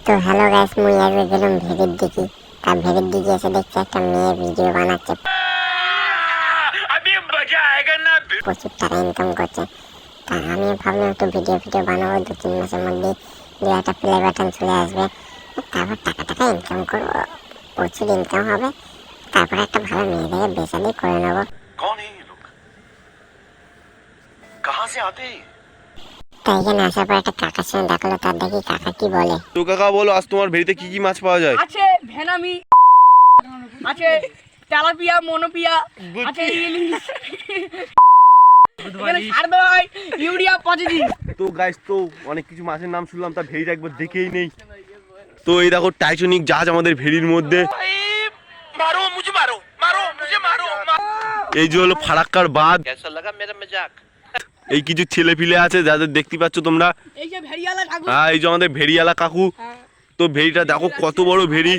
তো hello guys, মুই আজকে গেলাম ভেড়ির দিকে। তার ভেড়ির দিকে এসে দেখছি একটা মেয়ে ভিডিও বানাচ্ছে, প্রচুর টাকা ইনকাম করছে। তা আমি ভাবলাম একটু ভিডিও বানাবো, 2-3 মাসের মধ্যে দু একটা প্লে বাটন চলে আসবে, তারপর টাকা ইনকাম করবো, প্রচুর ইনকাম হবে। তারপর একটা ভালো মেয়ে দেখে বেচা দিয়ে করে নেবো। कौन है ये लोग? कहाँ से आते हैं? তাই এখানে আসার পর একটা কাকার সঙ্গে দেখলো, তার দেখি কাকা কি বলে। তো কাকা বলো, আজ তোমার ভেড়িতে কি কি মাছ পাওয়া যায়? আছে ভেনামি, আছে তেলাপিয়া, মনোপিয়া, আছে ইলিশ, এখানে সার দেওয়া হয় ইউরিয়া পজিটিভ। তো গাইস, তো অনেক কিছু মাছের নাম শুনলাম, তার ভেড়িটা একবার দেখেই নেই। তো এই দেখো টাইটানিক জাহাজ আমাদের ভেড়ির মধ্যে। मारो मुझे, मारो मारो मुझे, मारो। এই যে হলো ফারাক্কার বাঁধ। कैसा लगा मेरा मजाक? এই কিছু ছেলে পিলে আছে যাদের দেখতে পাচ্ছ তোমরা। এই যে ভেড়িয়ালা কাকু, এই যে আমাদের ভেড়িয়ালা কাকু। তো ভেড়িটা দেখো কত বড় ভেড়ি।